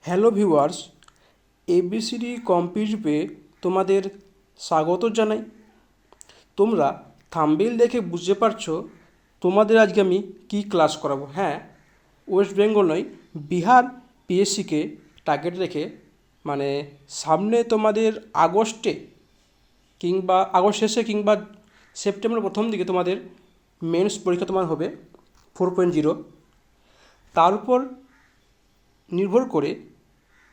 Hello viewers, ABCD কম্পিটিটিভে তোমাদের স্বাগত জানাই। তোমরা থাম্বনেল দেখে বুঝতে পারছো তোমাদের আজকে আমি কী ক্লাস করাবো। হ্যাঁ, ওয়েস্ট বেঙ্গল নয়, বিহার পিএসসিকে টার্গেট রেখে, মানে সামনে তোমাদের আগস্টে কিংবা আগস্ট শেষে কিংবা সেপ্টেম্বর প্রথম দিকে তোমাদের মেন্স পরীক্ষা তোমার হবে 4.0। তার উপর নির্ভর করে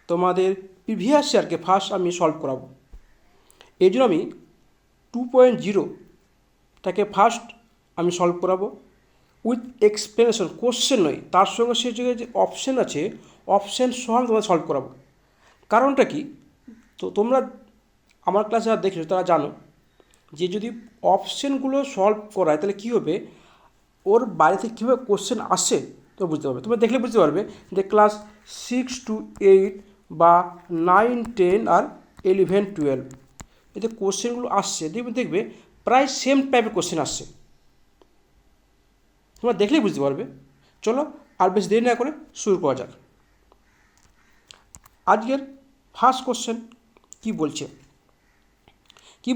তোমাদের প্রিভিয়াস ইয়ারকে ফার্স্ট আমি সলভ করাবো। এই জন্য আমি 2.0টাকে ফার্স্ট আমি সলভ করাবো উইথ এক্সপ্লেনেশন, কোশ্চেন নয়, তার সঙ্গে সে জায়গায় যে অপশান আছে অপশান সহ তোমাদের সলভ করাবো। কারণটা কি, তো তোমরা আমার ক্লাসে যারা দেখছো তারা জানো যে যদি অপশানগুলো সলভ করায় তাহলে কী হবে, ওর বাইরে থেকে কীভাবে কোশ্চেন আসে তো বুঝতে পারবে। তোমরা দেখলে বুঝতে পারবে যে ক্লাস 6 to 8 বা 9, 10 আর 11, 12 এতে কোশ্চেনগুলো আসছে, দেখবে প্রায় সেম টাইপের কোশ্চেন আসছে। তোমরা দেখলেই বুঝতে পারবে। চলো আর বেশি দেরি না করে শুরু করা যাক। আজকের ফার্স্ট কোশ্চেন কি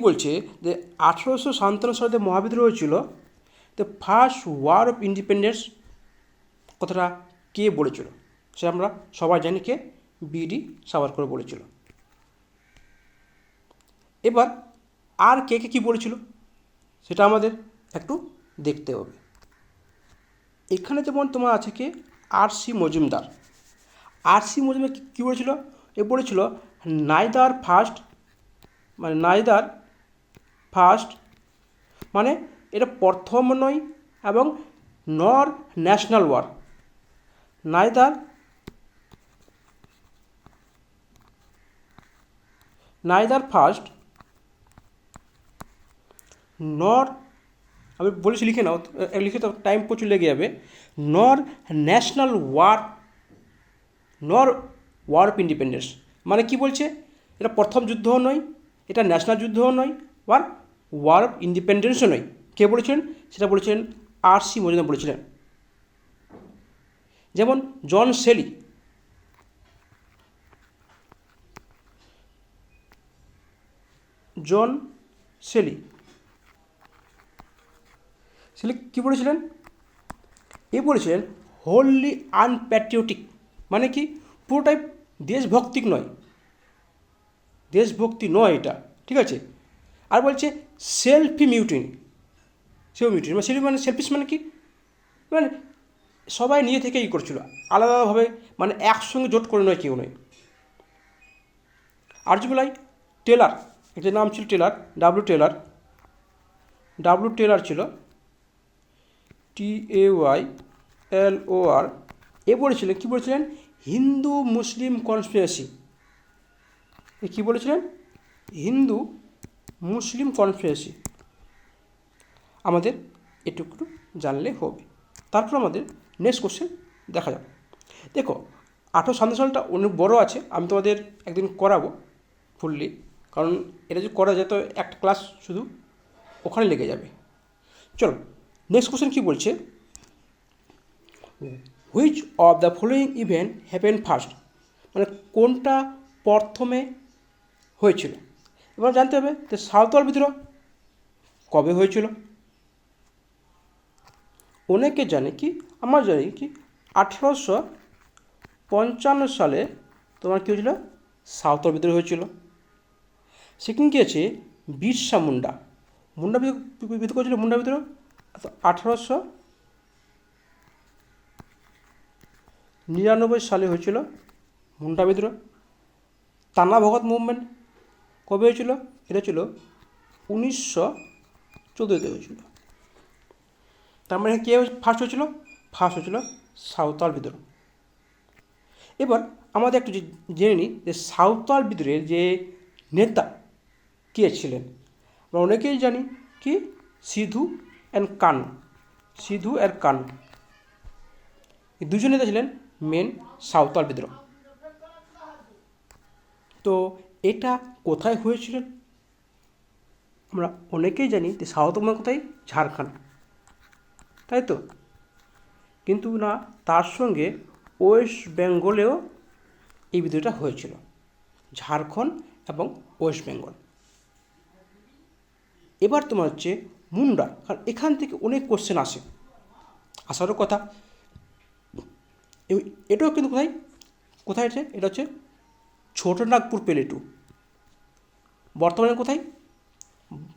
বলছে যে 1857 সালে মহাবিদ্রোহ হয়েছিল। The first war of independence কথাটা কে বলেছিল? সে আমরা সবাই জানি, কে? বিডি সাভারকর বলেছিল। এবার আর কে কে কী বলেছিল সেটা আমাদের একটু দেখতে হবে। এখানে যেমন তোমার আছে কে, আর.সি. মজুমদার। আর.সি. মজুমদার কী বলেছিল? এ বলেছিল নাইদার ফার্স্ট মানে এটা প্রথম নয় এবং নর ন্যাশনাল ওয়ার। নাইদার ফার্স্ট নর, আমি বলেছি লিখে নাও, লিখে তো টাইম প্রচুর লেগে যাবে। নর ন্যাশনাল ওয়ার, নর ওয়ার অফ ইন্ডিপেন্ডেন্স মানে কি বলছে, এটা প্রথম যুদ্ধও নয়, এটা ন্যাশনাল যুদ্ধও নয়, ওয়ার অফ ইন্ডিপেন্ডেন্সও নয়। কে বলেছিলেন? সেটা বলেছিলেন আর.সি. মজুমদার বলেছিলেন। যেমন জন শেলি কী বলেছিলেন? এ বলেছিলেন হোললি আনপ্যাট্রিয়টিক, মানে কি পুরোটাই দেশভক্তি নয় এটা, ঠিক আছে। আর বলছে সেলফি মিউটিনি, মানে সেলফিশ মানে কি, মানে সবাই নিজে থেকে করছিল, আলাদাভাবে, মানে একসঙ্গে জোট করে নয়, কেউ নয়। আর্যবলাই টেলার, একটা নাম ছিল টেলার, ডাব্লিউ টেলার ছিল, TAYLOR। এ বলেছিলেন, কী বলেছিলেন? হিন্দু মুসলিম কনস্পিরেসি। এ কী বলেছিলেন? হিন্দু মুসলিম কনস্পিরেসি। আমাদের এটুকু জানলে হবে। তারপর আমাদের নেক্সট কোশ্চেন দেখা যাবে। দেখো 1857 সালটা অনেক বড় আছে, আমি তোমাদের একদিন করাবো ফুললি, কারণ এটা যদি করা যায় তো একটা ক্লাস শুধু ওখানে লেগে যাবে। চলো নেক্সট কোশ্চেন কী বলছে, which of the following event happen first, মানে কোনটা প্রথমে হয়েছিল। এবার জানতে হবে যে সাঁওতাল বিদ্রোহ কবে হয়েছিল। অনেকে জানে কি, আমরা জানি কি 1855 সালে তোমার কী হয়েছিল, সাঁওতাল বিদ্রোহ হয়েছিল। সেখানে কী আছে, বিরসা মুন্ডা বিদ্রোহ করেছিল, মুন্ডা বিদ্রোহ 1899 সালে হয়েছিল মুন্ডা বিদ্রোহ। তানা ভগত মুভমেন্ট কবে হয়েছিল? এটা ছিল 1914-তে হয়েছিল। তার মানে কে ফার্স্ট হয়েছিল? ফার্স্ট হয়েছিল সাঁওতাল বিদ্রোহ। এবার আমাদের একটু জেনে নিই যে সাঁওতাল বিদ্রোহের যে নেতা কে ছিলেন। আমরা অনেকেই জানি কি, সিধু অ্যান্ড কানু, এই দুজন নেতা ছিলেন মেন সাঁওতাল বিদ্রোহ। তো এটা কোথায় হয়েছিলেন? আমরা অনেকেই জানি যে সাঁওতাল মানে কোথায়, ঝাড়খণ্ড, তাই তো। কিন্তু না, তার সঙ্গে ওয়েস্ট বেঙ্গলেও এই বিদ্রোহটা হয়েছিল, ঝাড়খণ্ড এবং ওয়েস্ট বেঙ্গল। এবার তোমার হচ্ছে মুন্ডা, কারণ এখান থেকে অনেক কোশ্চেন আসারও কথা। এটাও কিন্তু কোথায় কোথায় আছে, এটা হচ্ছে ছোটনাগপুর প্লেটু, বর্তমানে কোথায়,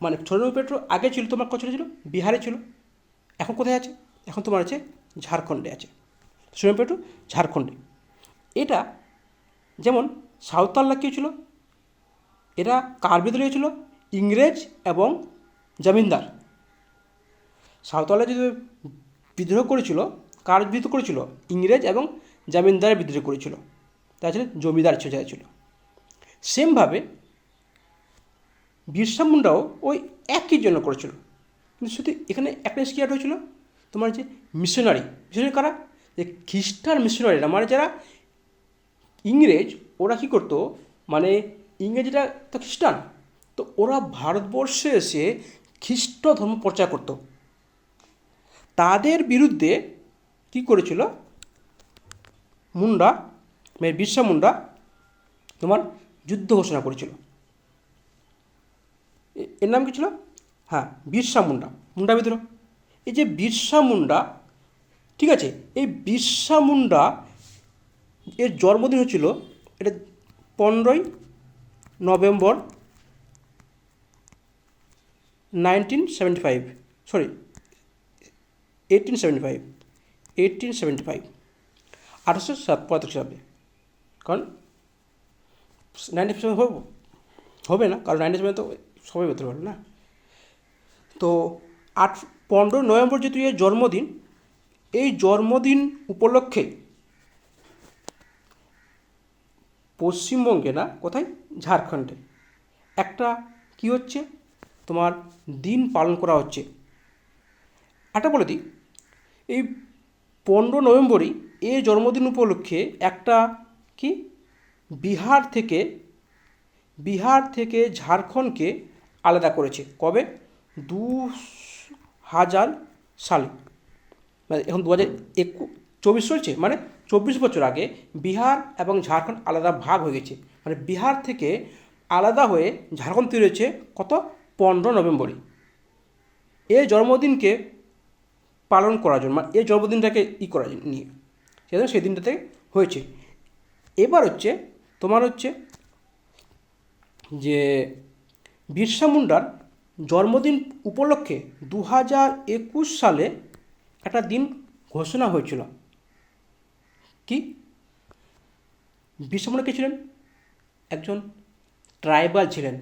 মানে ছোটনাগপুর প্লেটু আগে ছিল তোমার কোথায় ছিল, বিহারে ছিল, এখন কোথায় আছে, এখন তোমার আছে ঝাড়খণ্ডে আছে। ছোটনাগপুর প্লেটু ঝাড়খণ্ডে। এটা যেমন সাঁওতালরা কী ছিল, এরা কার বিদ্রোহী ছিল, ইংরেজ এবং জমিদার। সাঁওতালরা যদি বিদ্রোহ করেছিল, কার বিদ্রোহ করেছিল, ইংরেজ এবং জমিদারের বিদ্রোহ করেছিল, তাছাড়া জমিদার যারা ছিল। সেমভাবে বিরসা মুন্ডাও ওই একই জন্য করেছিল, কিন্তু শুধু এখানে একটা জিনিস কী অ্যাড হয়েছিল, তোমার যে মিশনারি কারা, যে খ্রিস্টান মিশনারিরা, মানে যারা ইংরেজ, ওরা কী করতো, মানে ইংরেজরা তো খ্রিস্টান, তো ওরা ভারতবর্ষে এসে খ্রিস্ট ধর্ম প্রচার করত। তাদের বিরুদ্ধে কী করেছিল মুন্ডা, মানে বিরসা মুন্ডা তোমার যুদ্ধ ঘোষণা করেছিল। এর নাম কী ছিল, হ্যাঁ বিরসা মুন্ডা, মুন্ডা বিদ্রোহ। এই যে বিরসা মুন্ডা, ঠিক আছে, এই বিরসা মুন্ডা এর জন্মদিন হচ্ছিল এটা 15ই নভেম্বর 1975, সরি 1875, 1875 সালে। কারণ 97 হবে না, কারণ 97 তো সবাই বলতে পারবে না। তো 15 নভেম্বর যেহেতু এর জন্মদিন, এই জন্মদিন উপলক্ষে পশ্চিমবঙ্গে না, কোথায়, ঝাড়খণ্ডে একটা কি হচ্ছে তোমার দিন পালন করা হচ্ছে। একটা বলে দিই, এই 15 নভেম্বরই এই জন্মদিন উপলক্ষে একটা কি বিহার থেকে ঝাড়খণ্ডকে আলাদা করেছে। কবে, 2000 সালে, মানে এখন 2024 চলছে, মানে 24 বছর আগে বিহার এবং ঝাড়খণ্ড আলাদা ভাগ হয়ে গেছে। মানে বিহার থেকে আলাদা হয়ে ঝাড়খণ্ড তৈরি হয়েছে কত, 15 নভেম্বরই। এই জন্মদিনকে পালন করার জন্য, মানে এই জন্মদিনটাকে করার নিয়ে সেজন্য সেই দিনটাতে হয়েছে। এবার হচ্ছে তোমার হচ্ছে যে বিরসা মুন্ডার জন্মদিন উপলক্ষে 2021 সালে একটা দিন ঘোষণা হয়েছিল। কি, বিরসা মুন্ডা কে ছিলেন, একজন ট্রাইবাল ছিলেন,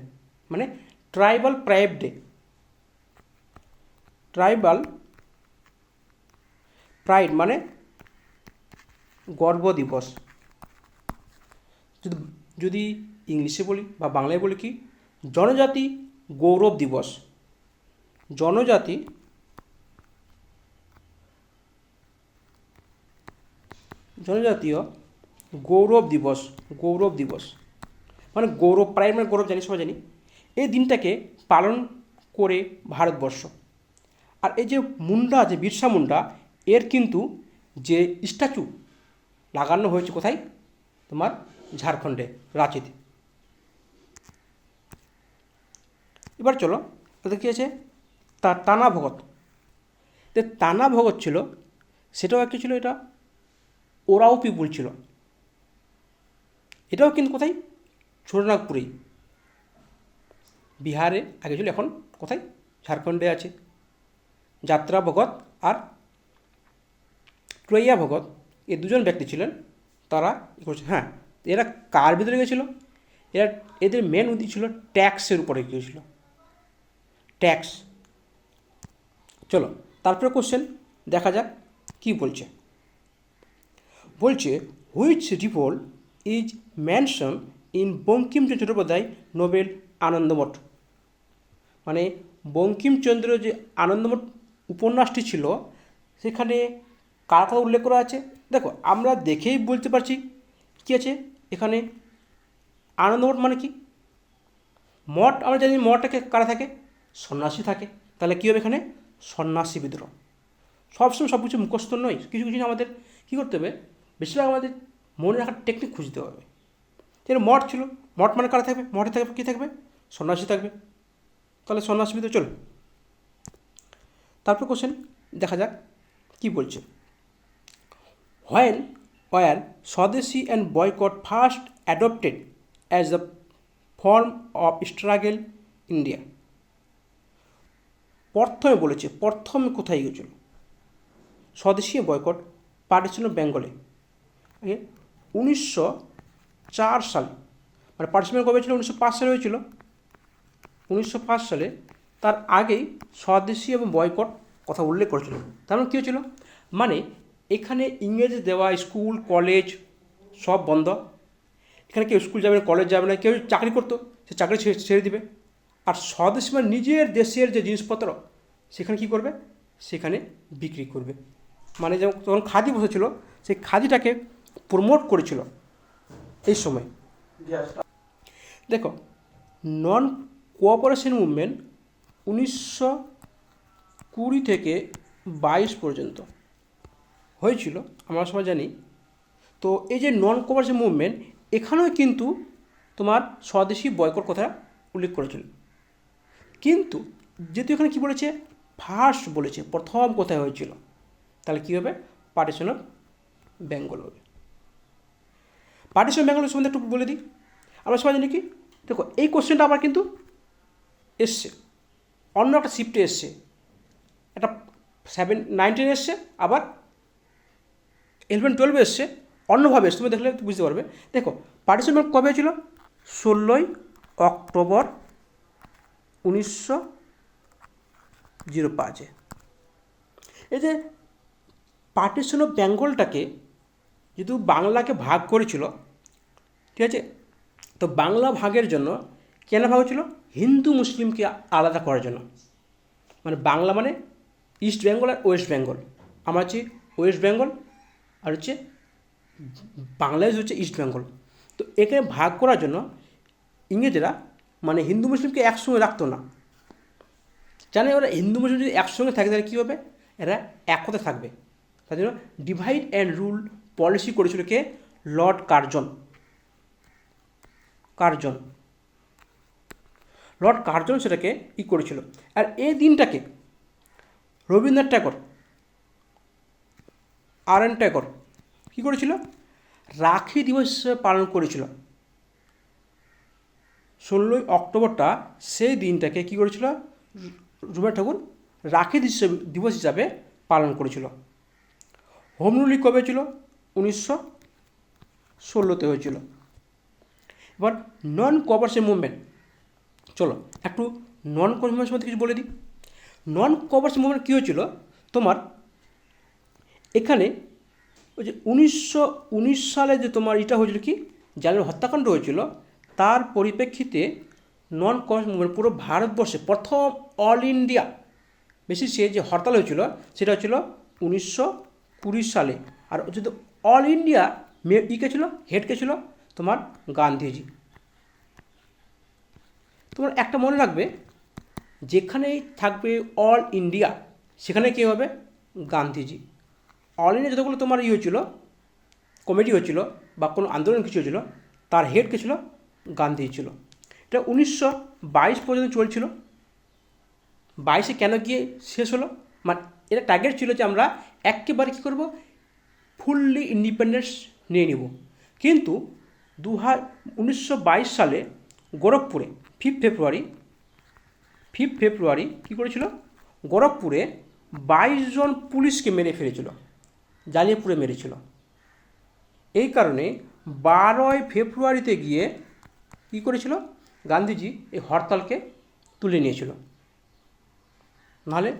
মানে tribal pride day, tribal pride মানে গর্ব দিবস। যদি ইংলিশে বলি বা বাংলায় বলি কি, জনজাতি গৌরব দিবস, জনজাতীয় গৌরব দিবস মানে গৌরব, প্রায় মানে গৌরব জানি, সবাই জানি। এই দিনটাকে পালন করে ভারতবর্ষ। আর এই যে মুন্ডা, যে বিরসা মুন্ডা, এর কিন্তু যে স্ট্যাচু লাগানো হয়েছে কোথায়, তোমার ঝাড়খণ্ডে, রাঁচিতে। এবার চলো, তাদের কী আছে, টানা ভগত। টানা ভগত ছিল, সেটাও একটা ছিল, এটা ওরাও পিপুল ছিল। এটাও কিন্তু কোথায়, ছোটনাগপুরেই, বিহারে আগে ছিল, এখন কোথায়, ঝাড়খণ্ডে আছে। যাত্রা ভগত আর ট্রৈয়া ভগত, এই দুজন ব্যক্তি ছিলেন, তারা করছে। হ্যাঁ, এরা কার ভিতরে গেছিলো, এদের মেন উদ্দেশ্য ছিল ট্যাক্সের উপরে গিয়েছিল, ট্যাক্স। চলো তারপরে কোশ্চেন দেখা যাক কি বলছে। Which revolt is mention in Bankimchandra Chattopadhyay Nobel Anandamath. মানে বঙ্কিমচন্দ্র যে আনন্দমঠ উপন্যাসটি ছিল, সেখানে কার কথা উল্লেখ করা আছে। দেখো, আমরা দেখেই বলতে পারছি কী আছে এখানে, আনন্দমঠ মানে কি, মঠ। আমরা জানি মঠটাকে কারা থাকে, সন্ন্যাসী থাকে। তাহলে কী হবে এখানে, সন্ন্যাসী বিদ্রোহ। সবসময় সব কিছু মুখস্থ নয়, কিছু কিছু আমাদের কী করতে হবে, বেশিরভাগ আমাদের মনে রাখার টেকনিক খুঁজতে হবে। যেন মঠ ছিল, মঠ মানে কারা থাকবে, মঠে থাকবে কী থাকবে, সন্ন্যাসী থাকবে। তাহলে সন্ন্যাসী ভিতরে চলো। তারপর কোশ্চেন দেখা যাক কী বলছে। When were Swadeshi and boycott first adopted as a form of struggle India? প্রথমে বলেছে, প্রথমে কোথায় গিয়েছিল? স্বদেশী বয়কট পার্টিশন অফ বেঙ্গলে 1904 সালে, মানে পার্টিশন কবে ছিল? 1905 সালে হয়েছিল। 1905 সালে, তার আগেই স্বদেশী এবং বয়কট কথা উল্লেখ করেছিল। তার মানে কী হয়েছিল? মানে এখানে ইংরেজি দেওয়া স্কুল কলেজ সব বন্ধ। এখানে কেউ স্কুল যাবে না, কলেজ যাবে না, কেউ চাকরি করতো সে চাকরি ছেড়ে দিবে। আর স্বদেশী মানে নিজের দেশের যে জিনিসপত্র সেখানে কী করবে? সেখানে বিক্রি করবে। মানে যেমন যখন খাদি বসেছিল, সেই খাদিটাকে প্রমোট করেছিল এই সময়। দেখো, নন কোঅপারেশন মুভমেন্ট 1920 থেকে 22 পর্যন্ত হয়েছিল, আমরা সবাই জানি। তো এই যে নন কোঅপারেশন মুভমেন্ট, এখানেও কিন্তু তোমার স্বদেশী বয়কট কথা উল্লেখ করেছিল। কিন্তু যেহেতু এখানে কী বলেছে, ফার্স্ট বলেছে, প্রথম কোথায় হয়েছিল, তাহলে কী হবে? পার্টিশন অফ বেঙ্গল হবে। পার্টিশন অফ বেঙ্গল সম্বন্ধে একটু বলে দিই। আমরা সবাই জানি কি, দেখো এই কোশ্চেনটা আবার কিন্তু এসছে অন্য একটা শিফটে এসছে, একটা 19 এসছে, আবার 11-12 এসছে, অন্যভাবে এসছে, তুমি দেখলে বুঝতে পারবে। দেখো পার্টিশন কবে হয়েছিল? 16 অক্টোবর 1905। এই যে পার্টিশন অফ বেঙ্গলটাকে যেহেতু বাংলাকে ভাগ করেছিল, ঠিক আছে, তো বাংলা ভাগের জন্য কেন ভাগ হয়েছিল? হিন্দু মুসলিমকে আলাদা করার জন্য। মানে বাংলা মানে ইস্ট বেঙ্গল আর ওয়েস্ট বেঙ্গল, আমরা হচ্ছে ওয়েস্ট বেঙ্গল, আর হচ্ছে বাংলাদেশ হচ্ছে ইস্ট বেঙ্গল। তো এখানে ভাগ করার জন্য ইংরেজরা মানে হিন্দু মুসলিমকে একসঙ্গে রাখতো না। জানে ওরা হিন্দু মুসলিম যদি একসঙ্গে থাকে তাহলে কী হবে? এরা একসাথে থাকবে। তার জন্য ডিভাইড অ্যান্ড রুল পলিসি করেছিল কে? Lord Curzon. লর্ড কার্জন সেটাকে করেছিল। আর এই দিনটাকে রবীন্দ্রনাথ ঠাকুর, আর.এন. ঠাকুর কী করেছিল? রাখি দিবস হিসেবে পালন করেছিল। 16 অক্টোবরটা, সেই দিনটাকে কী করেছিল? রবীন্দ্রনাথ ঠাকুর রাখি দিবস হিসাবে পালন করেছিল। হোম রুল কবে ছিল? 1916 হয়েছিল। এবার নন কোঅপারেশন মুভমেন্ট, চলো একটু নন কোঅপারেশন মধ্যে কিছু বলে দিই। নন কোঅপারেশন মুভমেন্ট কী হয়েছিল তোমার? এখানে ওই যে 1919 সালে যে তোমার এটা হয়েছিল কি, জালিয়ানওয়ালা হত্যাকাণ্ড হয়েছিল, তার পরিপ্রেক্ষিতে নন কোঅপারেশন মুভমেন্ট পুরো ভারতবর্ষে প্রথম অল ইন্ডিয়া বেসিসে যে হরতাল হয়েছিল সেটা হচ্ছিল 1920 সালে। আর যদি অল ইন্ডিয়া কে ছিল, হেড কে ছিল? তোমার গান্ধীজি। তোমার একটা মনে রাখবে, যেখানেই থাকবে অল ইন্ডিয়া সেখানে কী হবে? গান্ধীজি। অল ইন্ডিয়া যতগুলো তোমার হয়েছিল, কমিটি হয়েছিল বা কোনো আন্দোলন কিছু হয়েছিল, তার হেড কে ছিল? গান্ধীজি ছিল। এটা 1922 পর্যন্ত চলছিল। 22 কেন গিয়ে শেষ হলো? মানে এটা টার্গেট ছিল যে আমরা একেবারে কী করবো? ফুললি ইন্ডিপেন্ডেন্স নিয়ে নিব। কিন্তু 1922 সালে গোরখপুরে 5 ফেব্রুয়ারি কী করেছিল? গোরখপুরে 22 জন পুলিশকে মেরে ফেলেছিল, জ্বালিয়ে মেরেছিল। এই কারণে 12 ফেব্রুয়ারিতে গিয়ে কী করেছিল? গান্ধীজি এই হরতালকে তুলে নিয়েছিল। নাহলে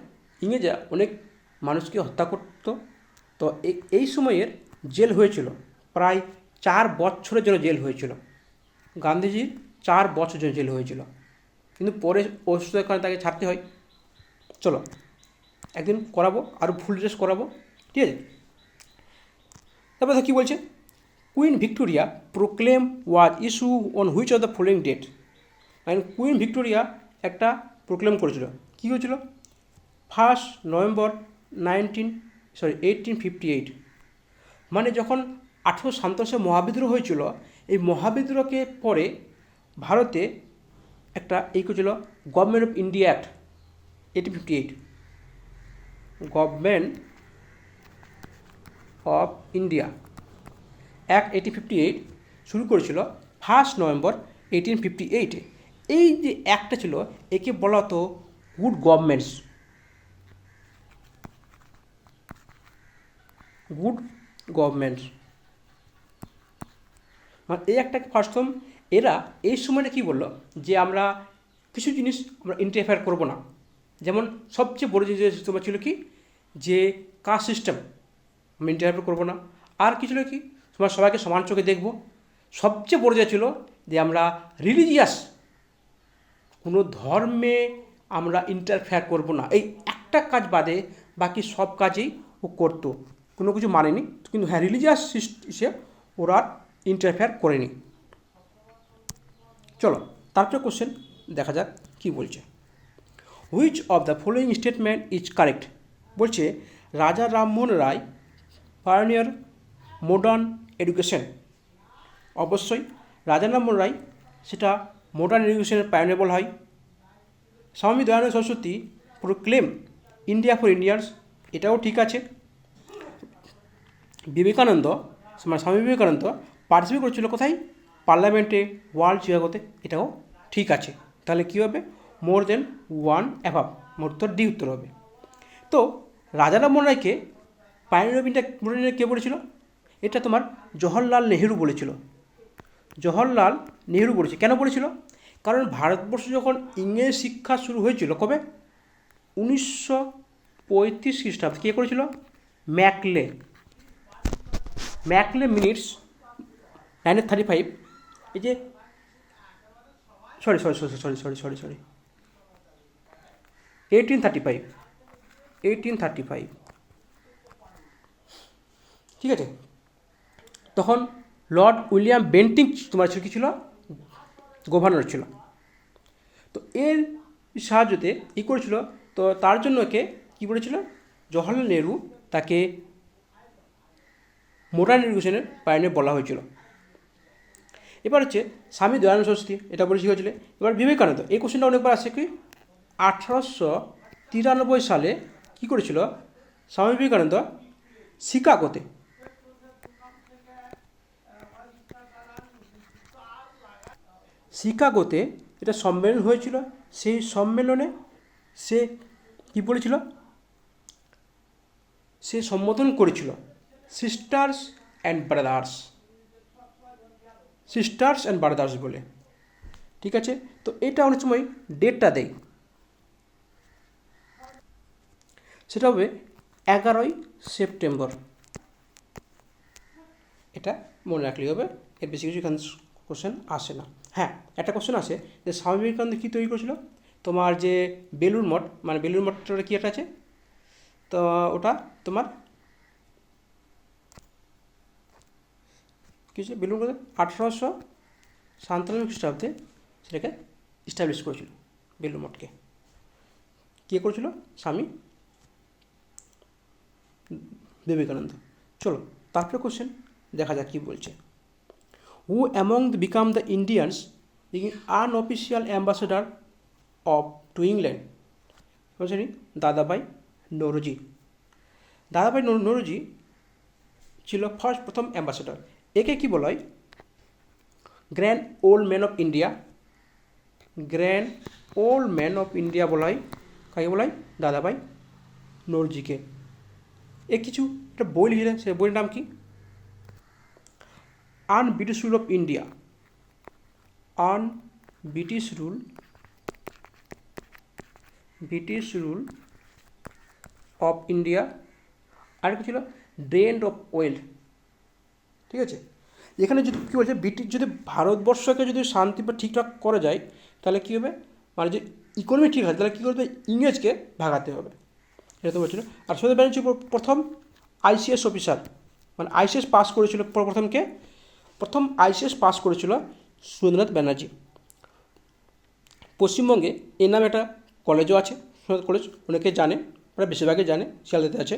ইংরেজরা অনেক মানুষকে হত্যা করত। তো এই সময়ের জেল হয়েছিল প্রায় 4 বছরের জন্য জেল হয়েছিল। গান্ধীজির 4 বছর জন্য জেল হয়েছিল, কিন্তু পরে অসুস্থতার কারণে তাকে ছাড়তে হয়। চলো একদিন করাবো, আরও ফুল ড্রেস করাবো, ঠিক আছে? তারপরে কী বলছে? Queen Victoria proclaim was issue on which of the following date. মানে কুইন ভিক্টোরিয়া একটা প্রোক্লেম করেছিল। কী হয়েছিল? 1 নভেম্বর 1858। মানে যখন 1857 মহাবিদ্রোহ হয়েছিল, এই মহাবিদ্রোহকে পরে ভারতে একটা এই করেছিল government of India act 1858, government of India act 1858 শুরু করেছিল 1 নভেম্বর 1858। এই যে অ্যাক্টটা ছিল একে বলা হতো গুড গভর্নমেন্টস, গুড গভর্নমেন্টস। মানে এই একটাকে প্রথম এরা এই সময়টা কী বললো যে আমরা কিছু জিনিস আমরা ইন্টারফেয়ার করবো না। যেমন সবচেয়ে বড় যে তোমার ছিল কি যে কাস্ট সিস্টেম আমরা ইন্টারফেয়ার করবো না। আর কি ছিল কি তোমার সবাইকে সমান চোখে দেখবো। সবচেয়ে বড় যে ছিল যে আমরা রিলিজিয়াস কোনো ধর্মে আমরা ইন্টারফেয়ার করবো না। এই একটা কাজ বাদে বাকি সব কাজেই ও করতো, কোনো কিছু মানেনি। কিন্তু হ্যাঁ রিলিজিয়াস হিসেবে ওরা ইন্টারফেয়ার করেনি। চলো তারপরে কোশ্চেন দেখা যাক কি বলছে। Which of the following statement is correct? বলছে রাজা Rammohan Roy pioneer modern education. অবশ্যই রাজা রামমোহন রায় সেটা মডার্ন এডুকেশনের পায়োনিয়ার বলা হয়। Swami Dayanand Saraswati proclaim India for Indians, এটাও ঠিক আছে। বিবেকানন্দ স্বামী বিবেকানন্দ পার্টিসিপেট করেছিল কোথায়? পার্লামেন্টে, ওয়ার্ল্ড চিকাগোতে, এটাও ঠিক আছে। তাহলে কী হবে? মোর দেন ওয়ান অ্যাভাব, মোর উত্তর ডি উত্তর হবে। তো রাজা রামমোহন রায়কে পায়োনিয়ার অফ ইন্ডিয়া কে বলেছিল? এটা তোমার জওহরলাল নেহেরু বলেছিল। জওহরলাল নেহেরু বলেছে। কেন বলেছিল? কারণ ভারতবর্ষ যখন ইংরেজি শিক্ষা শুরু হয়েছিল কবে? 1935 খ্রিস্টাব্দে। কে করেছিল? ম্যাকলে। Macaulay minutes 1935। এই যে সরি 1835। ঠিক আছে। তখন লর্ড উইলিয়াম বেন্টিং তোমার ছিল কী ছিল? গভর্নর ছিল। তো এর সাহায্যতে কী করেছিল? তো তার জন্য একে কী বলেছিল? জওহরলাল নেহরু তাকে মডার্ন এডুকেশনের পায়োনিয়ার বলা হয়েছিল। এবার হচ্ছে স্বামী দয়ানন্দ সরস্বতী, এটা বলে হয়েছিল। এবার বিবেকানন্দ, এই কোশ্চেনটা অনেকবার আসে কি 1893 সালে কী করেছিল স্বামী বিবেকানন্দ? শিকাগোতে এটা সম্মেলন হয়েছিল। সেই সম্মেলনে সে কী বলেছিল? সে সম্বোধন করেছিল সিস্টার্স অ্যান্ড ব্রাদার্স বলে। ঠিক আছে। তো এটা অনেক সময় ডেটটা দেয়, সেটা হবে 11 সেপ্টেম্বর। এটা মনে রাখলেই হবে, এর বেশি কিছু এখানে কোশ্চেন আসে না। হ্যাঁ, একটা কোশ্চেন আসে যে স্বামী বিবেকানন্দ কী তৈরি করেছিল? তোমার যে বেলুড় মঠ, মানে বেলুড় মঠটা কী একটা আছে, তো ওটা তোমার কী হচ্ছে বেলুড় মঠ 1897 খ্রিস্টাব্দে সেটাকে ইস্টাবলিশ করেছিল। বেলুড় মঠকে কে করেছিল? স্বামী বিবেকানন্দ। চলো তারপরে কোশ্চেন দেখা যাক কী বলছে। Who among become the Indians unofficial ambassador of to England? বলছি দাদাভাই নৌরোজি। দাদাভাই নৌরোজি ছিল প্রথম অ্যাম্বাসেডার। একে কি বলা হয়? Grand old man of India. Grand old man of India বলা হয় কাকে বলা হয়? দাদাভাই নৌরোজিকে। এ কিছু একটা বই লিখেছিলেন, সে বইয়ের নাম কি? Un British rule of India. On British rule of India. আর কি ছিল? Drain of wealth. ঠিক আছে। এখানে যদি কী বলছে, ব্রিটিশ যদি ভারতবর্ষকে যদি শান্তি বা ঠিকঠাক করা যায় তাহলে কী হবে, মানে যে ইকোনমি ঠিক আছে তাহলে কী করবে? ইংরেজকে ভাগাতে হবে, এটা তো বলছিল। আর সুরেন্দ্র ব্যানার্জি প্রথম আইসিএস অফিসার, মানে আইসিএস পাস করেছিল প্রথম আইসিএস পাস করেছিল সুরেন্দ্রনাথ ব্যানার্জি। পশ্চিমবঙ্গে এর নামে একটা কলেজও আছে, সুরেন্দ্রনাথ কলেজ, অনেকে জানে, প্রায় বেশিরভাগই জানে, শিয়ালদাতে আছে।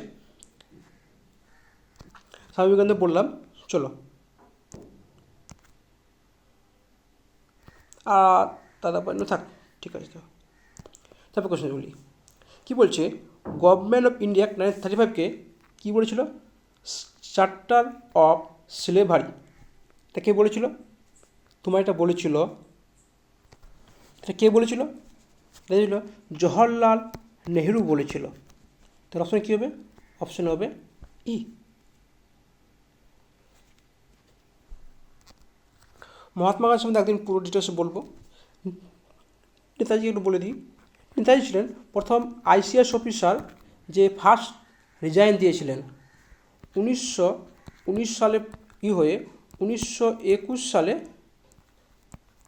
স্বামী বিবেকানন্দ বললাম। চলো আর দাদা পাই না, থাক, ঠিক আছে। তো তারপর কোশ্চেন বলি, কী বলছে, গভর্নমেন্ট অফ ইন্ডিয়া 1935কে কী বলেছিল, চার্টার অফ স্লেভারি, এটা কে বলেছিল? তোমার এটা বলেছিল, এটা কে বলেছিল? এটা ছিল জওহরলাল নেহেরু বলেছিল। তার অপশন কী হবে? অপশন হবে ই। মহাত্মা গান্ধীর সম্বন্ধে একদিন পুরো ডিটেলসে বলবো। নেতাজি একটু বলে দিই। নেতাজি ছিলেন প্রথম আইসিএস অফিসার যে ফার্স্ট রিজাইন দিয়েছিলেন 1919 সালে হয়ে 1921 সালে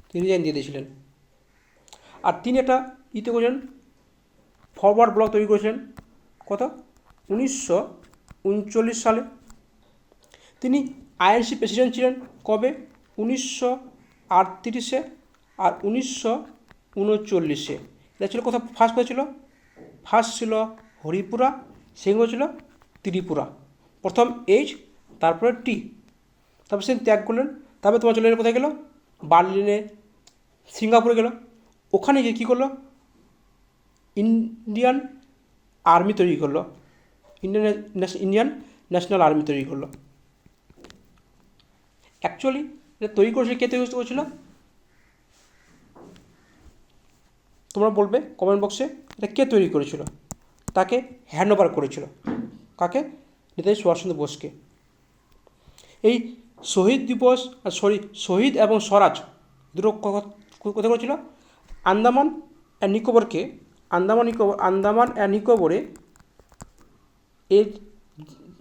তিনি রিজাইন দিয়ে দিয়েছিলেন। আর তিনি একটা করেছিলেন, ফরওয়ার্ড ব্লক তৈরি করেছিলেন কত, 1939 সালে। তিনি আইএনসি প্রেসিডেন্ট ছিলেন কবে, 1938 আর 1939। এটা ছিল কোথাও ফার্স্ট হয়েছিল, ফার্স্ট ছিল হরিপুরা, সেকেন্ড ছিল ত্রিপুরা। প্রথম এইচ, তারপরে টি, তারপর সে ত্যাগ করলেন। তারপরে তোমার চলে গেলো কোথায় গেল, বার্লিনে, সিঙ্গাপুরে গেল। ওখানে গিয়ে কী করলো, ইন্ডিয়ান আর্মি তৈরি করলো, ইন্ডিয়ান ন্যাশনাল আর্মি তৈরি করলো। অ্যাকচুয়ালি এটা তৈরি করেছিল, কে তৈরি করেছিল? তোমরা বলবে কমেন্ট বক্সে এটা কে তৈরি করেছিল। তাকে হ্যান্ড ওভার করেছিল, কাকে? নেতাজি সুভাষচন্দ্র বোসকে। এই শহীদ দিবস, শহীদ এবং স্বরাজ দুটো কোথায় করেছিল? আন্দামান অ্যান্ড নিকোবরকে, আন্দামান অ্যান্ড নিকোবরে এর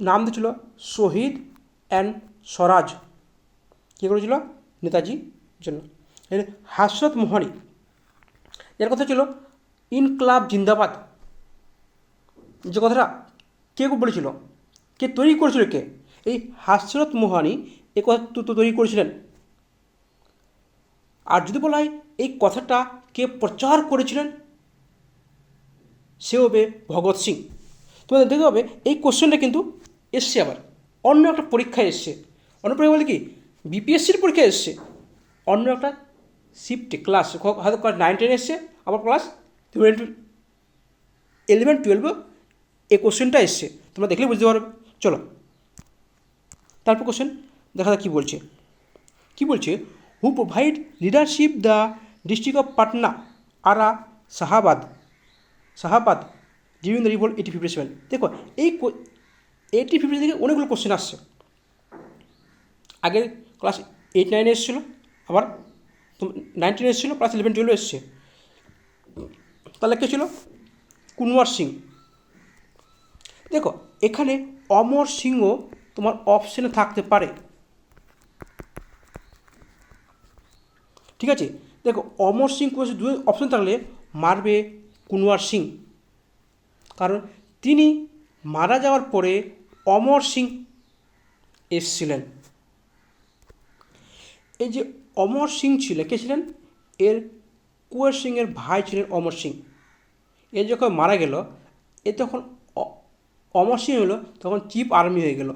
নাম দিয়েছিল শহীদ অ্যান্ড স্বরাজ। কী করেছিল? নেতাজির জন্য। এর হযরত মোহানি, এর কথা ছিল ইনকলাব জিন্দাবাদ, যে কথাটা কে বলেছিল, কে তৈরি করেছিল, কে? এই হযরত মোহানি এই কথা তৈরি করেছিলেন। আর যদি বলা হয় এই কথাটা কে প্রচার করেছিলেন, সে হবে ভগৎ সিং। তোমাদের দেখতে হবে এই কোশ্চেনটা কিন্তু এসছে আবার অন্য একটা পরীক্ষায় এসছে। অন্য পরীক্ষা বলে কি, বিপিএসসির পরীক্ষায় এসছে, অন্য একটা শিফটে ক্লাস, হয়তো ক্লাস 9-10 এসছে, আবার ক্লাস 11-12 এই কোশ্চেনটা এসছে। তোমরা দেখলে বুঝতে পারবে। চলো তারপর কোশ্চেন দেখা যাক কী বলছে। কী বলছে, who provide leadership the district of Patna Arrah Shahabad during the revolt 1857। দেখো এই 1857 থেকে অনেকগুলো কোশ্চেন আসছে। আগে ক্লাস 8-9 এসেছিলো, আবার 19 এসেছিলো, প্লাস 11-12 এসছে। তাহলে কে ছিল? কুনওয়ার সিং। দেখো এখানে অমর সিংও তোমার অপশানে থাকতে পারে, ঠিক আছে। দেখো অমর সিং দুই অপশন থাকলে মারবে কুনওয়ার সিং, কারণ তিনি মারা যাওয়ার পরে অমর সিং এসছিলেন। এই যে অমর সিং ছিলেন, কে ছিলেন? এর কুঁয়ার সিংয়ের ভাই ছিলেন অমর সিং। এ যখন মারা গেল, এ তখন অমর সিং হলো তখন চিফ আর্মি হয়ে গেল।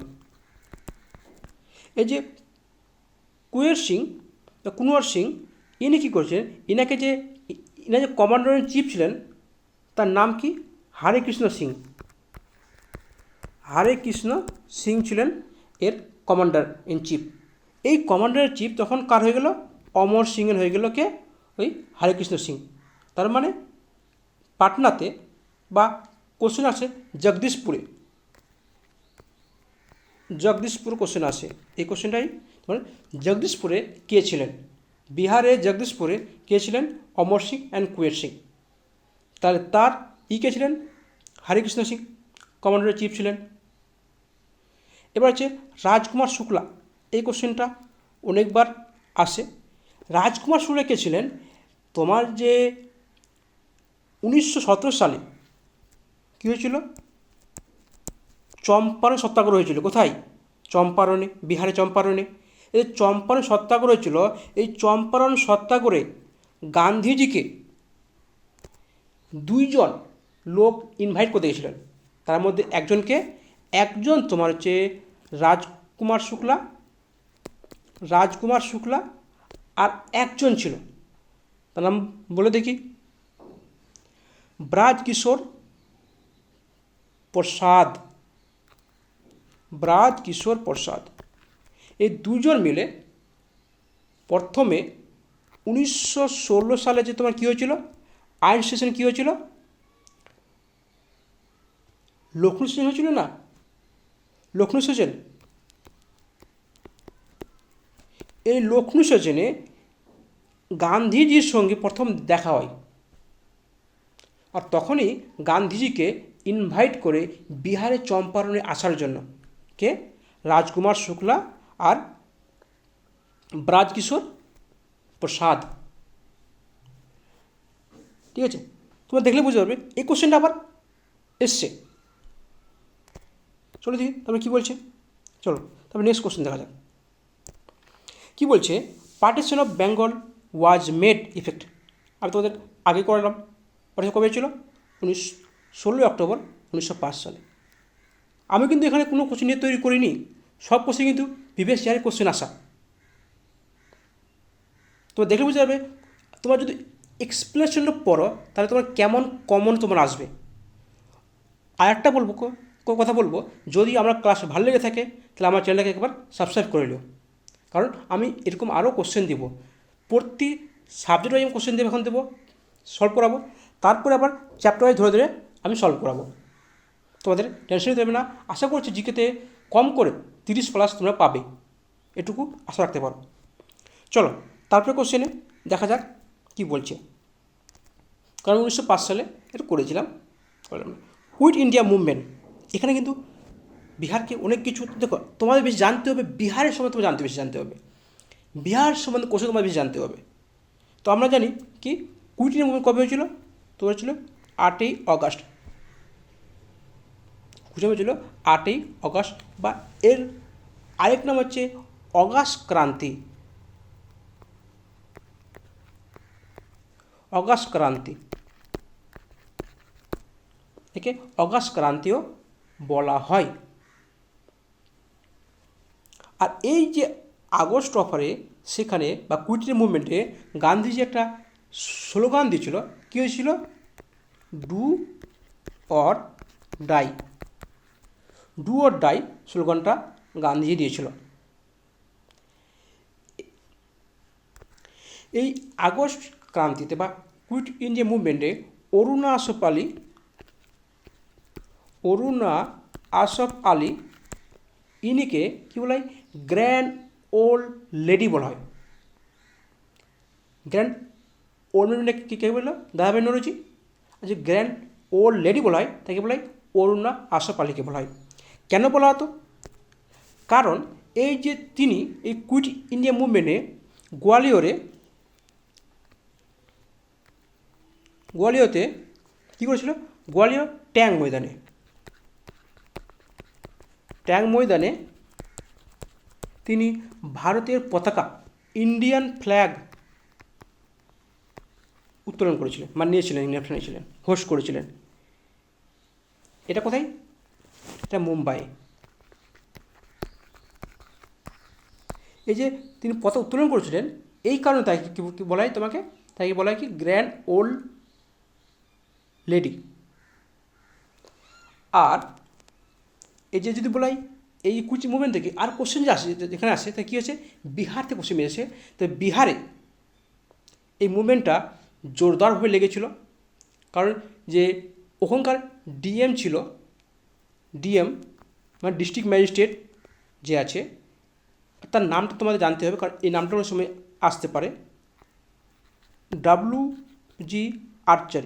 এই যে কুনওয়ার সিং, ইনি কী করছেন, ইনাকে যে কমান্ডার ইন চিফ ছিলেন, তার নাম কি? হরে কৃষ্ণ সিং। হরে কৃষ্ণ সিং ছিলেন এর কমান্ডার ইন চিফ। এই কমান্ডার ইন চিফ তখন কার হয়ে গেল? অমর সিংয়ের হয়ে গেল কে? ওই হরে কৃষ্ণ সিং। তার মানে পাটনাতে বা কোশ্চেন আছে জগদীশপুর কোশ্চেন আসে। এই কোশ্চেনটাই মানে জগদীশপুরে কে ছিলেন? বিহারে জগদীশপুরে কে ছিলেন? অমর সিং অ্যান্ড কুঁয়ের সিং। তাহলে তার কে ছিলেন? হরেকৃষ্ণ সিং, কমান্ডার চিফ ছিলেন। এবার হচ্ছে রাজকুমার শুক্লা। এই কোশ্চেনটা অনেকবার আসে। রাজকুমার শুক্লা কে ছিলেন? তোমার যে 1917 সালে কী হয়েছিল? চম্পারণ সত্যাগ্রহ হয়েছিল। কোথায়? চম্পারণে, বিহারে চম্পারণে। এই চম্পারণ সত্যাগ্রহ হয়েছিল। এই চম্পারণ সত্যাগ্রহে গান্ধীজিকে 2জন লোক ইনভাইট করতে গেছিলেন। তার মধ্যে একজন তোমার হচ্ছে রাজকুমার শুক্লা, আর একজন ছিল নাম বলে দেখি। ব্রাজ কিশোর প্রসাদ, ব্রাজ কিশোর প্রসাদ। এই দুজন মিলে প্রথমে 1916 সালে যে তোমার কী হয়েছিল, আইন সেশন কী হয়েছিল, লখনৌ সেশন হয়েছিল না, লখনৌ সেশন। এই লখনৌ সেশনে গান্ধীজির সঙ্গে প্রথম দেখা হয়, আর তখনই গান্ধীজিকে ইনভাইট করে বিহারে চম্পারণে আসার জন্য কে, রাজকুমার শুক্লা আর ব্রাজকিশোর প্রসাদ। ঠিক আছে, তোমরা দেখলে বুঝতে পারবে। এই কোশ্চেনটা আবার এসছে। চলো দেখি তারপরে কী বলছে। চলো তারপরে নেক্সট কোশ্চেন দেখা যাক কী বলছে। Partition of Bengal was made effect. আমি তোমাদের আগে করালাম। পার্টিশন কবে ছিল? 16 অক্টোবর 1905 সালে। আমি কিন্তু এখানে কোনো কোশ্চেন নিয়ে তৈরি করিনি, সব কোশ্চেন কিন্তু প্রিভিয়াস ইয়ারের কোশ্চেন আসা। তোমরা দেখলে বুঝতে পারবে। তোমার যদি এক্সপ্লেনেশনটা পড়ো তাহলে তোমার কেমন কমন তোমার আসবে। আর একটা বলবো, কথা বলবো, যদি আমার ক্লাস ভালো লেগে থাকে তাহলে আমার চ্যানেলটাকে একবার সাবস্ক্রাইব করে নিও, কারণ আমি এরকম আরও কোশ্চেন দেবো। প্রতি সাবজেক্ট ওয়াইজ আমি কোশ্চেন দেবো, এখন দেবো, সলভ করাবো, তারপরে আবার চ্যাপ্টার ওয়াইজ ধরে ধরে আমি সলভ করাবো। তোমাদের টেনশনই দেবে না। আশা করছি জিকেতে কম করে 30+ তোমরা পাবে, এটুকু আশা রাখতে পারো। চলো তারপরে কোশ্চেনে দেখা যাক কী বলছে। কারণ 1905 সালে এটা করেছিলাম, কুইট ইন্ডিয়া মুভমেন্ট। এখানে কিন্তু বিহারকে অনেক কিছু, দেখো তোমাদের বেশি জানতে হবে, বিহারের সম্বন্ধে তোমার বেশি জানতে হবে, বিহার সম্বন্ধে কোশ্চেন তোমার বেশি জানতে হবে। তো আমরা জানি কি কুইট ইন্ডিয়া মুভমেন্ট কবে হয়েছিল, তো হয়েছিল 8ই অগাস্ট। খুঁজে হয়েছিল 8ই অগাস্ট, বা এর আরেক নাম হচ্ছে অগাস্ট ক্রান্তি। অগাস্ট ক্রান্তি, একে অগাস্ট ক্রান্তিও বলা হয়। আর এই যে আগস্ট অফারে সেখানে বা কুইট ইন্ডিয়া মুভমেন্টে গান্ধীজি একটা স্লোগান দিয়েছিল, কী হয়েছিল, do or die. Do or die স্লোগানটা গান্ধীজি দিয়েছিল। এই আগস্ট ক্রান্তিতে বা কুইট ইন্ডিয়া মুভমেন্টে অরুণা আসফ আলী ইনিকে কী বলা হয়, গ্র্যান্ড ওল্ড লেডি বলা হয়। গ্র্যান্ড ওল্ড লেডি কে বললো, দাদাভাই নরজি। আচ্ছা, গ্র্যান্ড ওল্ড লেডি বলা হয় তাকে বলা হয় অরুণা আসফ আলীকে বলা হয়। কেন বলা হতো? কারণ এই যে তিনি এই কুইট ইন্ডিয়া মুভমেন্টে গোয়ালিয়রে কী করেছিল, গোয়ালিয়র ট্যাঙ্ক ময়দানে তিনি ভারতের পতাকা, ইন্ডিয়ান ফ্ল্যাগ উত্তোলন করেছিলেন, মানে নিয়েছিলেন, হোস্ট করেছিলেন। এটা কোথায়? এটা মুম্বাই। এই যে তিনি পতাকা উত্তোলন করেছিলেন, এই কারণে তাই কী বলা হয় তোমাকে, তাকে বলা হয় কি গ্র্যান্ড ওল্ড লেডি। আর এই যে যদি বলাই এই কুচি মুভমেন্ট থেকে আর কোশ্চেন যে আসে, যেখানে আসে তা কী হয়েছে, বিহার থেকে কোশ্চেন এসেছে। তো বিহারে এই মুভমেন্টটা জোরদারভাবে লেগেছিল, কারণ যে ওখানকার ডিএম ছিল, ডিএম মানে ডিস্ট্রিক্ট ম্যাজিস্ট্রেট যে আছে, তার নামটা তোমাদের জানতে হবে, কারণ এই নামটা অনেক সময় আসতে পারে। WG আর্চার,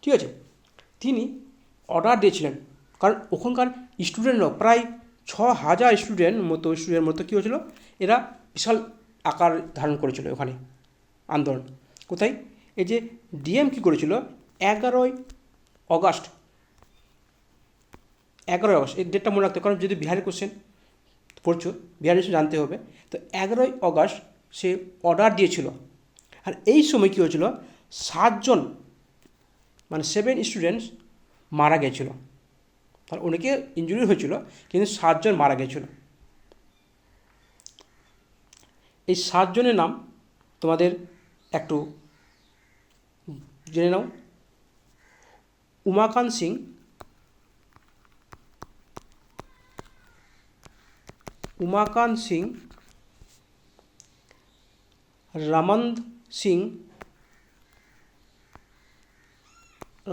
ঠিক আছে। তিনি অর্ডার দিয়েছিলেন, কারণ ওখানকার স্টুডেন্টরাও প্রায় 6000 স্টুডেন্টের মতো কী হয়েছিল, এরা বিশাল আকার ধারণ করেছিল ওখানে আন্দোলন। কোথায়? এই যে ডিএম কী করেছিল, 11ই অগাস্ট, এই ডেটটা মনে রাখতে হবে, কারণ যদি বিহারের কোশ্চেন পড়ছো, বিহারের জানতে হবে। তো 11ই অগাস্ট সে অর্ডার দিয়েছিল। আর এই সময় কী হয়েছিল, 7 জন মানে 7 স্টুডেন্টস মারা গেছিল। আর অনেকে ইনজুরি হয়েছিল, কিন্তু 7 জন মারা গেছিল। এই 7 জনের নাম তোমাদের একটু জেনে নাও। উমাকান্ত সিং,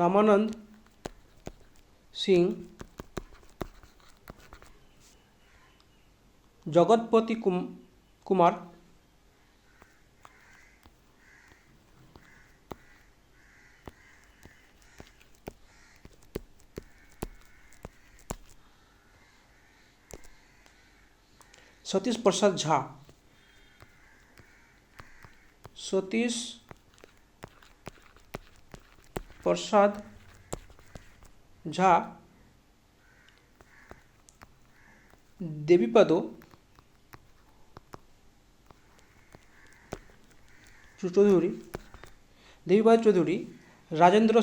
রামানন্দ সিং, জগৎপতি কুমার, সতীশ প্রসাদ ঝা, দেবীপদ চৌধুরী, রাজেন্দ্র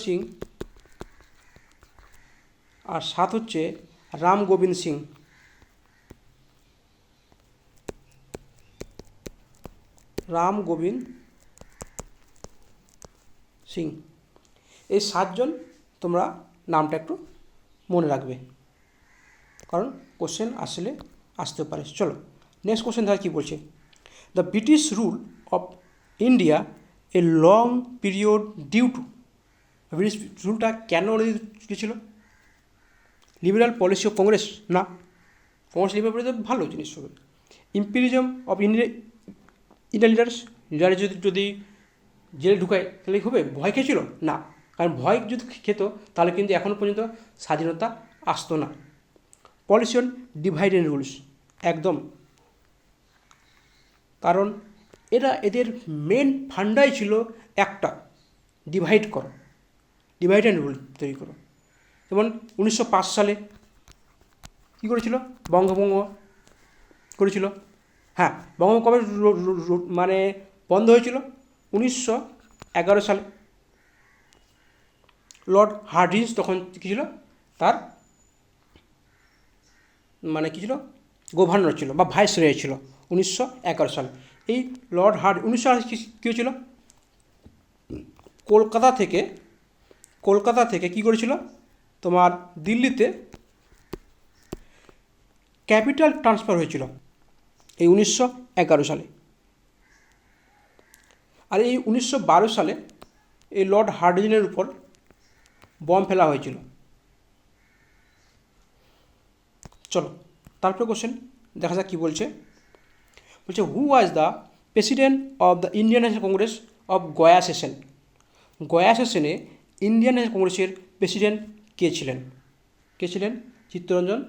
সিং, আর 7 হচ্ছে রাম গোবিন্দ সিং। এই 7 জন তোমরা নামটা একটু মনে রাখবে, কারণ কোশ্চেন আসতে পারে। চলো নেক্সট কোশ্চেন দেখা কী বলছে। The British rule of India a long period due to, British রুলটা কেন ছিল? Liberal policy of Congress? না, কংগ্রেস লিবারাল পলিসি ভালো জিনিস হবে। Imprisonment of Indian leaders, leader যদি জেলে ঢুকায় তাহলে হবে? ভয় খেয়েছিল? না, কারণ ভয় যদি খেত তাহলে কিন্তু এখনও পর্যন্ত স্বাধীনতা আসতো না। Policy on divide and rules, একদম, কারণ এদের মেন ফান্ডাই ছিল একটা, ডিভাইড অ্যান্ড রুল তৈরি করো। যেমন 1905 সালে কী করেছিল? বঙ্গভঙ্গ করেছিল। হ্যাঁ, বঙ্গভঙ্গ কবে মানে বন্ধ হয়েছিল? 1911 সালে। লর্ড হার্ডিঞ্জ তখন কী ছিল? তার মানে কী ছিল? গভর্নর ছিল বা ভাইসরয় ছিল 1911 সালে। এই লর্ড 1900 সালে কী হয়েছিল? কলকাতা থেকে কী করেছিল? তোমার দিল্লিতে ক্যাপিটাল ট্রান্সফার হয়েছিল এই 1911 সালে। আর এই 1912 সালে এই লর্ড হার্ডিঞ্জের উপর বম ফেলা হয়েছিল। চলো তারপরে কোশ্চেন দেখা যাক কী বলছে। Who was the president of the Indian National Congress of Gaya session? Gaya সেশনে ইন্ডিয়ান ন্যাশনাল কংগ্রেসের প্রেসিডেন্ট কে ছিলেন? চিত্তরঞ্জন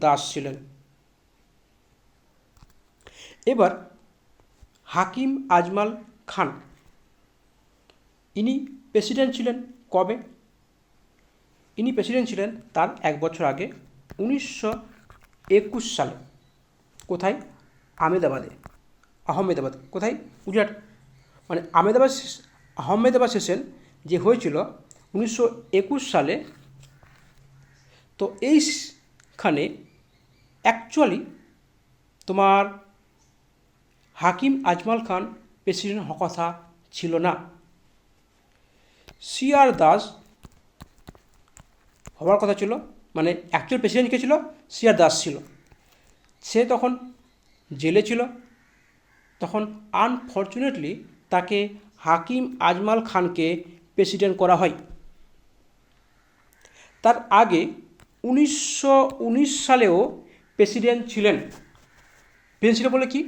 দাস ছিলেন। এবার হাকিম আজমাল খান, ইনি প্রেসিডেন্ট ছিলেন কবে? ইনি প্রেসিডেন্ট ছিলেন তার 1 বছর আগে, 1921 সালে। কোথায়? আহমেদাবাদ। কোথায়? গুজরাট। মানে আহমেদাবাদ সেশন যে হয়েছিল 1921 সালে, তো এইখানে অ্যাকচুয়ালি তোমার হাকিম আজমাল খান প্রেসিডেন্ট হওয়ার কথা ছিল না। সিআর দাস হওয়ার কথা ছিল, মানে অ্যাকচুয়াল প্রেসিডেন্ট কে ছিল? সিআর দাস ছিল। সে তখন জেলে ছিল। তখন আনফর্চুনেটলি তাকে হাকিম আজমাল খানকে প্রেসিডেন্ট করা হয়। তার আগে 1919 সালেও প্রেসিডেন্ট ছিলেন। প্রেসিডেন্ট বলে কি?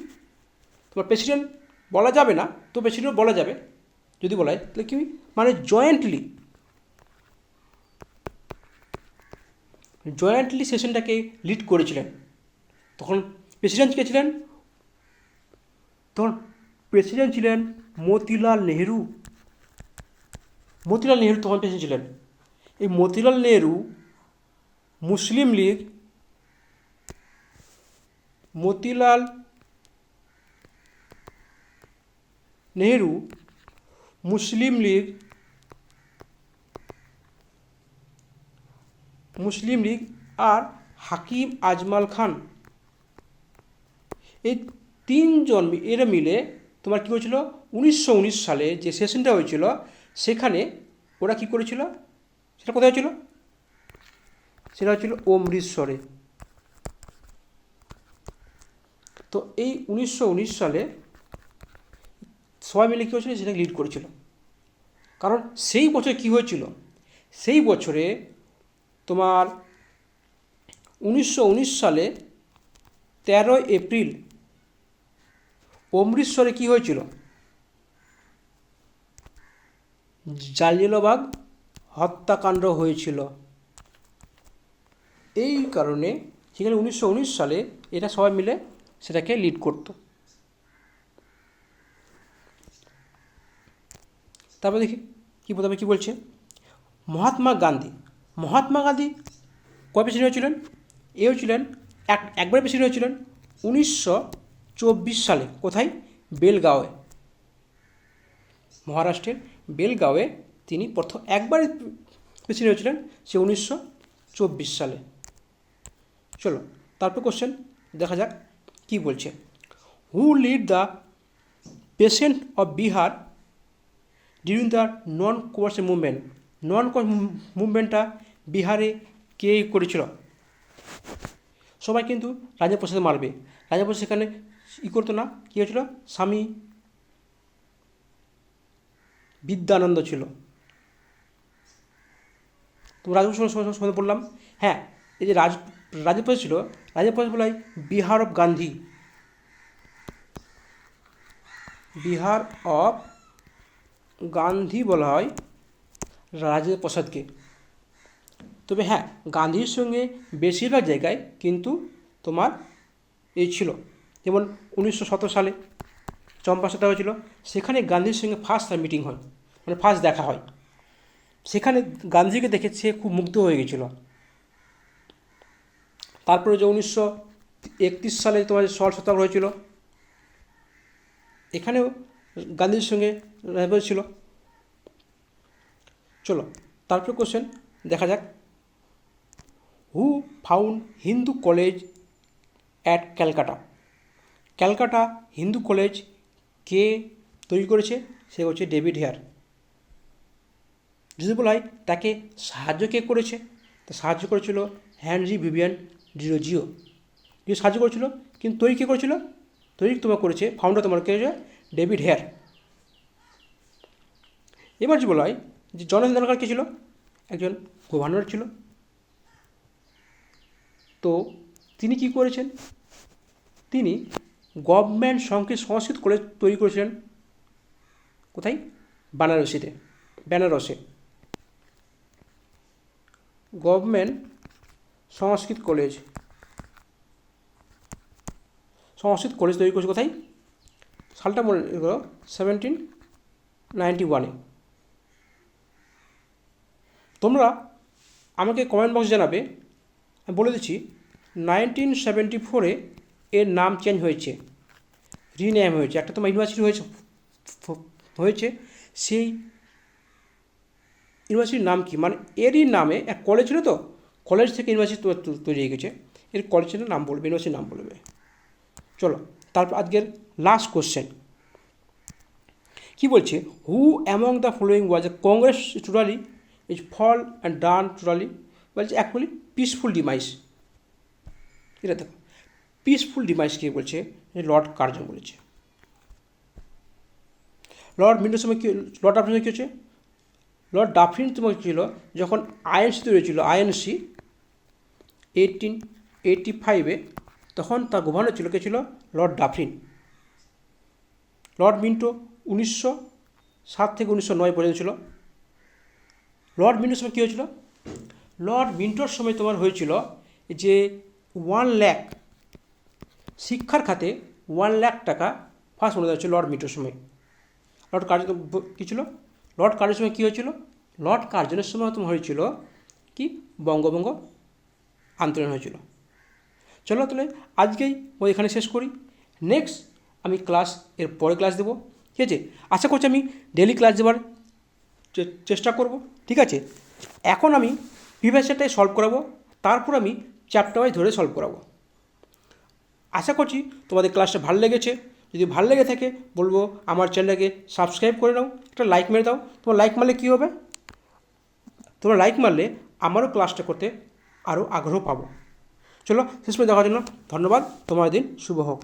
তোমার প্রেসিডেন্ট বলা যাবে না, তো প্রেসিডেন্ট বলা যাবে যদি বলা হয়, তাহলে কি মানে জয়েন্টলি সেশনটাকে লিড করেছিলেন। তখন প্রেসিডেন্ট কে ছিলেন? তখন প্রেসিডেন্ট ছিলেন মতিলাল নেহেরু। তখন প্রেসিডেন্ট ছিলেন। এই মতিলাল নেহেরু মুসলিম লীগ, মুসলিম লীগ আর হাকিম আজমাল খান, এই তিনজন এরা মিলে তোমার কী হয়েছিল 1919 সালে যে সেশনটা হয়েছিল সেখানে ওরা কি করেছিল, সেটা কোথায় হয়েছিল, সেটা হচ্ছিল অমৃতসরে। তো এই 1919 সালে সবাই মিলে কী হয়েছিল, সেটা লিড করেছিল। কারণ সেই বছর কি হয়েছিল, সেই বছরে তোমার 1919 সালে 13 এপ্রিল অমৃতসরে কি হয়েছিল, জালিয়ানওয়ালাবাগ হত্যাকাণ্ড হয়েছিল। এই কারণে সেখানে 1919 সালে এরা সবাই মিলে সেটাকে লিড করত। তারপর দেখি কী প্রথমে কী বলছে, মহাত্মা গান্ধী। মহাত্মা গান্ধী কবে প্রেসিডেন্ট হয়েছিলেন, এ হয়েছিলেন একবার প্রেসিডেন্ট হয়েছিলেন 1924 সালে। কোথায়, বেলগাঁওয়ে, মহারাষ্ট্রের বেলগাঁওয়ে তিনি প্রথম একবার প্রেসিডেন্ট হয়েছিলেন, সে 1924 সালে। চলো তারপর কোশ্চেন দেখা যাক কি বলছে। Who lead the patient of Bihar during the non cooperation movement. Non মুভমেন্টটা বিহারে কে করেছিল, সবাই কিন্তু রাজেন্দ্র প্রসাদ মারবে, রাজেন্দ্র প্রসাদ সেখানে করতো না, কী হয়েছিল, স্বামী বিদ্যানন্দ ছিল। তো রাজেন্দ্র প্রসাদ বললাম, হ্যাঁ এই যে রাজেন্দ্র প্রসাদ ছিল, রাজেন্দ্র প্রসাদ বলা হয় বিহার অফ গান্ধী, বিহার অফ গান্ধী বলা হয় রাজেন্দ্র প্রসাদকে। তবে হ্যাঁ, গান্ধীর সঙ্গে বেশিরভাগ জায়গায় কিন্তু তোমার এই ছিল, যেমন 1917 সালে চম্পাশাটা হয়েছিল, সেখানে গান্ধীর সঙ্গে ফার্স্ট তার মিটিং হয়, মানে ফার্স্ট দেখা হয়। সেখানে গান্ধীকে দেখে সে খুব মুগ্ধ হয়ে গেছিল। তারপরে যে 1931 সালে তোমার সল্ট সত্যাগ্রহ হয়েছিল, এখানেও গান্ধীর সঙ্গে ছিল। চলো তারপরে কোশ্চেন দেখা যাক, who found Hindu College at Calcutta. Calcutta Hindu College কে তৈরি করেছে, সে হচ্ছে ডেভিড হেয়ার। যদি বলা হয় তাকে সাহায্য কে করেছে, তা সাহায্য করেছিল হেনরি ভিভিয়ান ডিরোজিও, যে সাহায্য করেছিল, কিন্তু তৈরি কে করেছিল, তৈরি তোমার করেছে, ফাউন্ডার তোমার কে, ডেভিড হেয়ার। এবার যে বলা হয় যে জনসন দরকার কে ছিল, একজন গভর্নর ছিল। তো তিনি কি করেছেন, তিনি গভর্নমেন্ট সংস্কৃত কলেজ তৈরি করেছিলেন। কোথায়, বেনারসে গভর্নমেন্ট সংস্কৃত কলেজ তৈরি করেছে। কোথায়, সালটা মনে করো 1791। তোমরা আমাকে কমেন্ট বক্স জানাবে, আমি বলে দিচ্ছি 1974 এর নাম চেঞ্জ হয়েছে, রিনেম হয়েছে, একটা তোমার ইউনিভার্সিটি হয়েছে, সেই ইউনিভার্সিটির নাম কি, মানে এরই নামে এক কলেজ ছিল, তো কলেজ থেকে ইউনিভার্সিটি তৈরি হয়ে গেছে, এর কলেজের নাম বলবে, ইউনিভার্সিটির নাম বলবে। চলো তারপর আজকের লাস্ট কোশ্চেন কি বলছে, who among the following was a Congress totally is fall and done totally, বলছে অ্যাকচুয়ালি পিসফুল ডিমাইস। এটা দেখো পিসফুল ডিমাইস কে বলছে, লর্ড কার্জন বলেছে। লর্ড মিন্টোর সময় কি, লর্ড ডাফরিনের কী হচ্ছে, লর্ড ডাফরিন তোমার ছিল যখন আইএনসি তৈরি হয়েছিল, আইএনসি 1885-এ, তখন তার গভর্নর ছিল কে ছিল, লর্ড ডাফরিন। লর্ড মিন্টো 1907 থেকে 1909 পর্যন্ত ছিল। লর্ড মিন্টোর সময় কী হয়েছিল, লর্ড মিন্টোর সময় তোমার হয়েছিল যে 1 লাখ শিক্ষার খাতে 1 লাখ টাকা ফার্স্ট অনুদান হচ্ছে লর্ড মিন্টোর সময়। লর্ড কার্জন কী ছিল, লর্ড কার্জনের সময় কী হয়েছিল, লর্ড কার্জনের সময় তোমার হয়েছিল কি, বঙ্গভঙ্গ আন্দোলন হয়েছিল। চলো তাহলে আজকেই ওই এখানে শেষ করি, নেক্সট আমি এর পরে ক্লাস দেবো, ঠিক আছে। আশা করছি আমি ডেলি ক্লাস দেওয়ার চেষ্টা করব, ঠিক আছে। এখন আমি প্রিভিয়াস ইয়ারটাই সলভ করাবো, তারপর আমি চ্যাপ্টার ওয়াইজ ধরে সলভ করাবো। আশা করছি তোমাদের ক্লাসটা ভালো লেগেছে। যদি ভালো লেগে থাকে বলবো আমার চ্যানেলটাকে সাবস্ক্রাইব করে নাও, একটা লাইক মেরে দাও। তোমার লাইক মারলে কী হবে, তোমরা লাইক মারলে আমারও ক্লাসটা করতে আরও আগ্রহ পাবো। চলো শেষ পর্যন্ত দেখার জন্য ধন্যবাদ। তোমার দিন শুভ হোক।